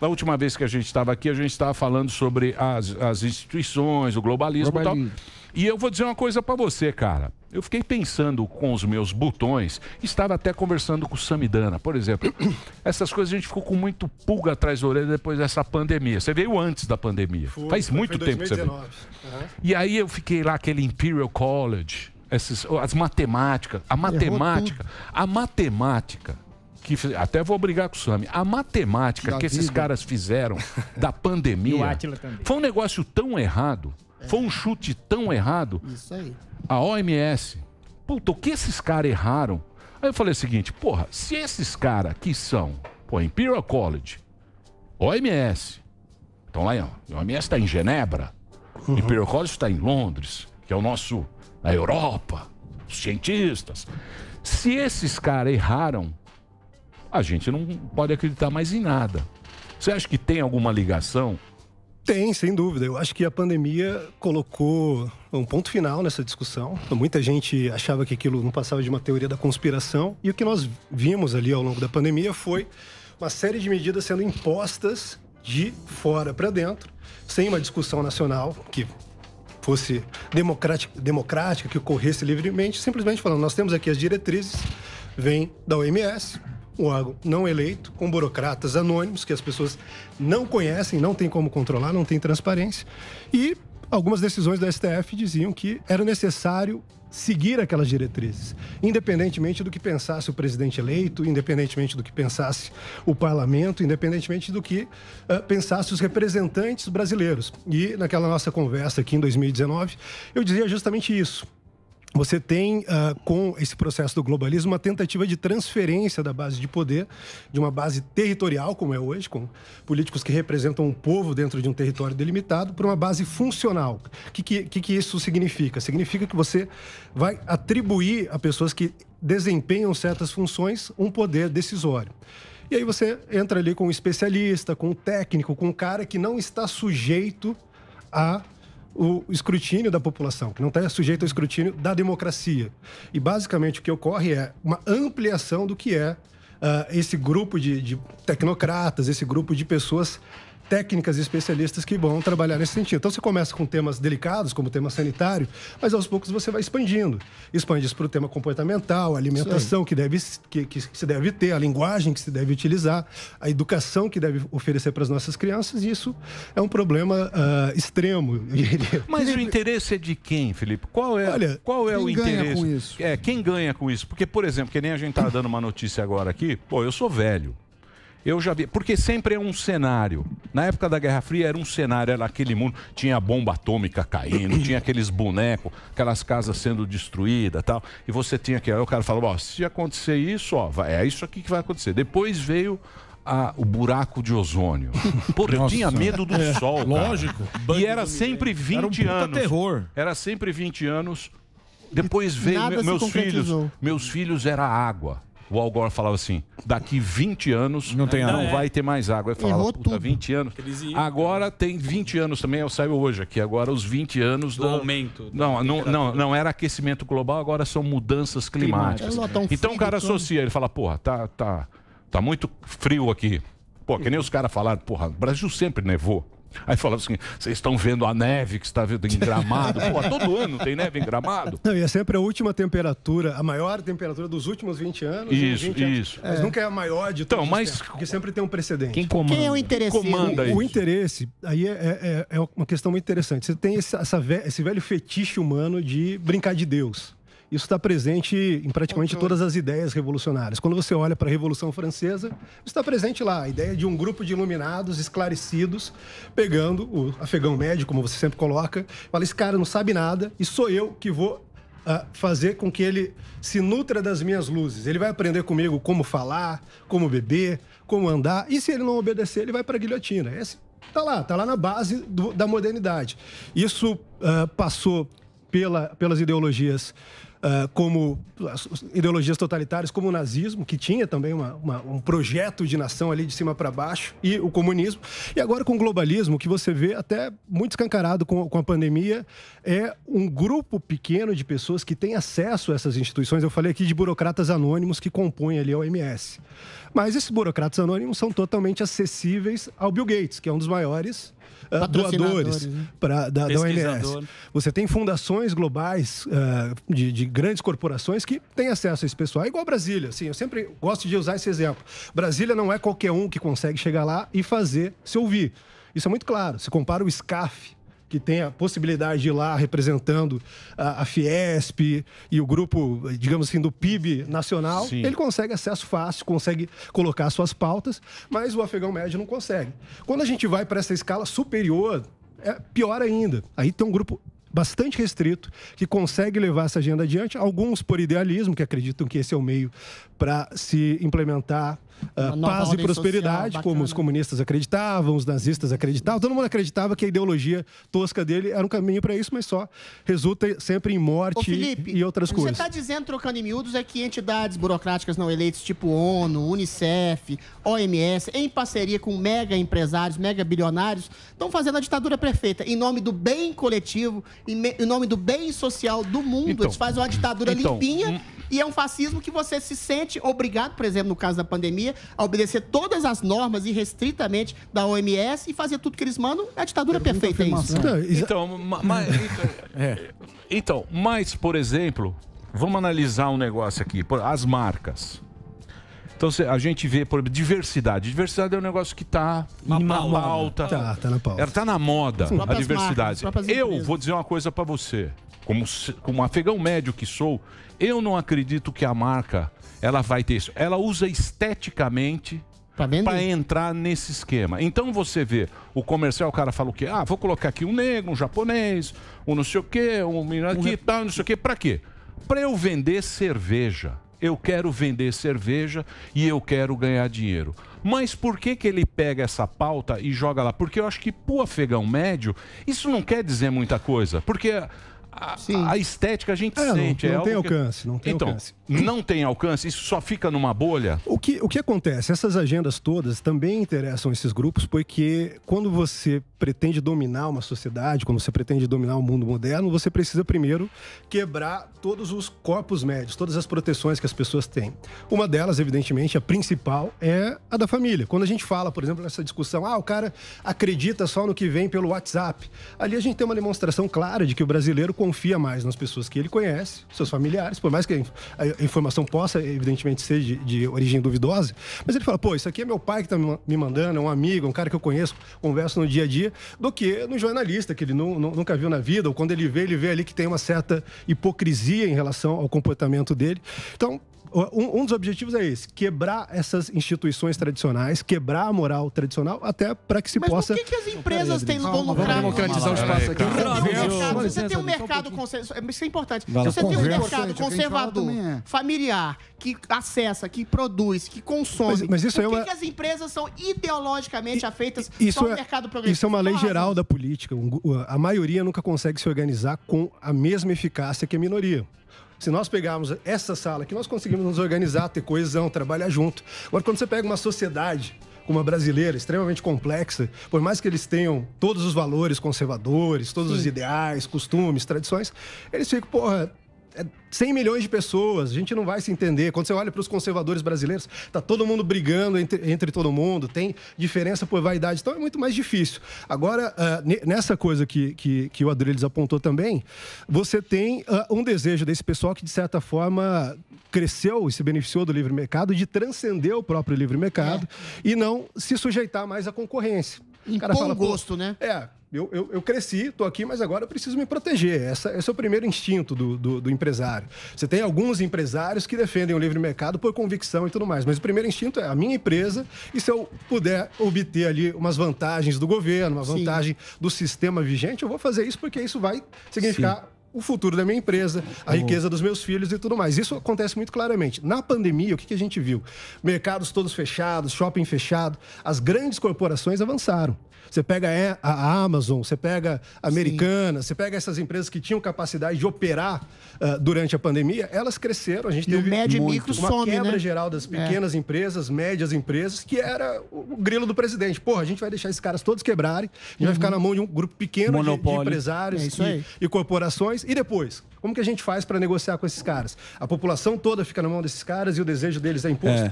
da última vez que a gente estava aqui, a gente estava falando sobre as instituições, o globalismo e tal. E eu vou dizer uma coisa para você, cara. Eu fiquei pensando com os meus botões, estava até conversando com o Samidana, por exemplo. Essas coisas a gente ficou com muito pulga atrás da orelha depois dessa pandemia. Você veio antes da pandemia. Faz muito tempo que você veio. E aí eu fiquei lá, aquele Imperial College, as matemáticas, a matemática, que até vou brigar com o Sami, a matemática que esses caras fizeram da pandemia foi um negócio tão errado, foi um chute tão errado. Isso aí. A OMS, puta, o que esses caras erraram? Aí eu falei o seguinte, porra, se esses caras que são, Imperial College, OMS, então lá, a OMS está em Genebra, Imperial College está em Londres, que é o nosso, a Europa, os cientistas. Se esses caras erraram, a gente não pode acreditar mais em nada. Você acha que tem alguma ligação? Tem, sem dúvida. Eu acho que a pandemia colocou um ponto final nessa discussão. Muita gente achava que aquilo não passava de uma teoria da conspiração. E o que nós vimos ali ao longo da pandemia foi uma série de medidas sendo impostas de fora para dentro, sem uma discussão nacional que fosse democrática, que ocorresse livremente, simplesmente falando, nós temos aqui as diretrizes, vem da OMS, um órgão não eleito, com burocratas anônimos, que as pessoas não conhecem, não tem como controlar, não tem transparência. E algumas decisões do STF diziam que era necessário seguir aquelas diretrizes, independentemente do que pensasse o presidente eleito, independentemente do que pensasse o parlamento, independentemente do que pensasse os representantes brasileiros. E naquela nossa conversa aqui em 2019, eu dizia justamente isso. Você tem, com esse processo do globalismo, uma tentativa de transferência da base de poder, de uma base territorial, como é hoje, com políticos que representam um povo dentro de um território delimitado, para uma base funcional. O que isso significa? Significa que você vai atribuir a pessoas que desempenham certas funções um poder decisório. E aí você entra ali com um especialista, com um técnico, com um cara que não está sujeito o escrutínio da população, que não está sujeito ao escrutínio da democracia. E, basicamente, o que ocorre é uma ampliação do que é esse grupo de tecnocratas, esse grupo de pessoas técnicas e especialistas que vão trabalhar nesse sentido. Então, você começa com temas delicados, como o tema sanitário, mas, aos poucos, você vai expandindo. Expande isso para o tema comportamental, a alimentação que se deve ter, a linguagem que se deve utilizar, a educação que deve oferecer para as nossas crianças, e isso é um problema extremo. Mas o interesse é de quem, Felipe? Qual é o interesse? Com isso? Quem ganha com isso? Porque, por exemplo, que nem a gente está dando uma notícia agora aqui, eu sou velho. Eu já vi, porque sempre é um cenário. Na época da Guerra Fria era um cenário, era aquele mundo, tinha a bomba atômica caindo, tinha aqueles bonecos, aquelas casas sendo destruídas e tal. E você tinha que, aí o cara falava, se acontecer isso, é isso aqui que vai acontecer. Depois veio o buraco de ozônio. Porra, eu tinha medo do sol, cara. Lógico. E era sempre 20 anos. Terror. Era sempre 20 anos. Depois veio meus filhos era água. O Al Gore falava assim, daqui 20 anos não vai ter mais água. Eu falava, puta, 20 anos. Agora tem 20 anos também, eu saio hoje aqui. Agora os 20 anos do aumento. Não era aquecimento global, agora são mudanças climáticas. Então o cara associa, ele fala, porra, tá muito frio aqui. Pô, que nem os caras falaram, porra, o Brasil sempre nevou. Aí falava assim, vocês estão vendo a neve que está vendo em Gramado? Pô, todo ano tem neve em Gramado. Não, e é sempre a última temperatura, a maior temperatura dos últimos 20 anos. Isso. Mas nunca é a maior de todos os tempos, porque sempre tem um precedente. Quem é o interesseiro? O interesse, aí é uma questão muito interessante. Você tem esse velho fetiche humano de brincar de Deus. Isso está presente em praticamente todas as ideias revolucionárias. Quando você olha para a Revolução Francesa, está presente lá a ideia de um grupo de iluminados, esclarecidos, pegando o afegão médio, como você sempre coloca, fala, esse cara não sabe nada e sou eu que vou fazer com que ele se nutra das minhas luzes. Ele vai aprender comigo como falar, como beber, como andar, e se ele não obedecer, ele vai para a guilhotina. Esse tá lá na base da modernidade. Isso passou pelas ideologias como ideologias totalitárias, como o nazismo, que tinha também um projeto de nação ali de cima para baixo, e o comunismo. E agora com o globalismo, o que você vê até muito escancarado com a pandemia, é um grupo pequeno de pessoas que têm acesso a essas instituições. Eu falei aqui de burocratas anônimos que compõem ali a OMS. Mas esses burocratas anônimos são totalmente acessíveis ao Bill Gates, que é um dos maiores doadores, né? da OMS. Você tem fundações globais de grandes corporações que têm acesso a esse pessoal. É igual a Brasília. Assim, eu sempre gosto de usar esse exemplo. Brasília não é qualquer um que consegue chegar lá e fazer se ouvir. Isso é muito claro. Se compara o SCAF, que tem a possibilidade de ir lá representando a Fiesp e o grupo, digamos assim, do PIB nacional, Sim. Ele consegue acesso fácil, consegue colocar suas pautas, mas o afegão médio não consegue. Quando a gente vai para essa escala superior, é pior ainda. Aí tem um grupo bastante restrito, que consegue levar essa agenda adiante, alguns por idealismo, que acreditam que esse é o meio para se implementar paz e prosperidade, como os comunistas acreditavam, os nazistas acreditavam, todo mundo acreditava que a ideologia tosca dele era um caminho para isso, mas só resulta sempre em morte Felipe, e outras coisas. Você está dizendo, trocando em miúdos, é que entidades burocráticas não eleitas, tipo ONU, Unicef, OMS, em parceria com mega empresários, mega bilionários, estão fazendo a ditadura perfeita, em nome do bem coletivo, em nome do bem social do mundo. Então, eles fazem uma ditadura limpinha e é um fascismo que você se sente obrigado, por exemplo, no caso da pandemia, a obedecer todas as normas irrestritamente da OMS e fazer tudo que eles mandam. É a ditadura perfeita, é isso. Mas, por exemplo, vamos analisar um negócio aqui, as marcas. Então, a gente vê, por exemplo, diversidade. Diversidade é um negócio que está na pauta. Tá na pauta. Ela está na moda, a diversidade. Eu vou dizer uma coisa para você. Como afegão médio que sou, eu não acredito que a marca ela vai ter isso. Ela usa esteticamente para entrar nesse esquema. Então você vê, o comercial, o cara fala o quê? Vou colocar aqui um negro, um japonês, um não sei o quê, um menino aqui, tal, não sei o quê. Para quê? Para eu vender cerveja. Eu quero vender cerveja e eu quero ganhar dinheiro. Mas por que ele pega essa pauta e joga lá? Porque eu acho que pro afegão médio, isso não quer dizer muita coisa. Porque a estética a gente sente. Não tem alcance, não tem alcance. Não tem alcance? Isso só fica numa bolha? O que acontece? Essas agendas todas também interessam esses grupos, porque quando você pretende dominar uma sociedade, quando você pretende dominar o mundo moderno, você precisa primeiro quebrar todos os corpos médios, todas as proteções que as pessoas têm. Uma delas, evidentemente, a principal, é a da família. Quando a gente fala, por exemplo, nessa discussão, o cara acredita só no que vem pelo WhatsApp. Ali a gente tem uma demonstração clara de que o brasileiro confia mais nas pessoas que ele conhece, seus familiares, por mais que a informação possa, evidentemente, ser de origem duvidosa, mas ele fala, isso aqui é meu pai que está me mandando, é um amigo, é um cara que eu conheço, converso no dia a dia, do que no jornalista, que ele nunca viu na vida, ou quando ele vê ali que tem uma certa hipocrisia em relação ao comportamento dele. Então, um dos objetivos é esse, quebrar essas instituições tradicionais, quebrar a moral tradicional, até para que se possa... Mas por que as empresas têm lucrar? Vamos democratizar o espaço aqui. Você tem um mercado conservador, isso é importante. Você tem um mercado conservador, familiar, que acessa, que produz, que consome. Mas isso por que as empresas são ideologicamente afeitas só ao mercado progressista? Isso é uma lei geral da política. A maioria nunca consegue se organizar com a mesma eficácia que a minoria. Se nós pegarmos essa sala aqui, nós conseguimos nos organizar, ter coesão, trabalhar junto. Agora, quando você pega uma sociedade como a brasileira, extremamente complexa, por mais que eles tenham todos os valores conservadores, todos os ideais, costumes, tradições, eles ficam, 100 milhões de pessoas, a gente não vai se entender. Quando você olha para os conservadores brasileiros, tá todo mundo brigando entre todo mundo, tem diferença por vaidade, então é muito mais difícil. Agora, nessa coisa que o Adriles apontou também, você tem um desejo desse pessoal que, de certa forma, cresceu e se beneficiou do livre mercado, de transcender o próprio livre mercado e não se sujeitar mais à concorrência. O cara fala, gosto, né? Eu cresci, estou aqui, mas agora eu preciso me proteger. Esse é o primeiro instinto do empresário. Você tem alguns empresários que defendem o livre mercado por convicção e tudo mais, mas o primeiro instinto é a minha empresa e se eu puder obter ali umas vantagens do governo, uma vantagem do sistema vigente, eu vou fazer isso porque isso vai significar o futuro da minha empresa, a riqueza dos meus filhos e tudo mais. Isso acontece muito claramente. Na pandemia, o que a gente viu? Mercados todos fechados, shopping fechado, as grandes corporações avançaram. Você pega a Amazon, você pega a Americana, você pega essas empresas que tinham capacidade de operar durante a pandemia, elas cresceram. A gente teve uma quebra geral das pequenas empresas, médias empresas, que era o grilo do presidente. Porra, a gente vai deixar esses caras todos quebrarem, a gente vai ficar na mão de um grupo pequeno de empresários e corporações. E depois, como que a gente faz para negociar com esses caras? A população toda fica na mão desses caras e o desejo deles é imposto?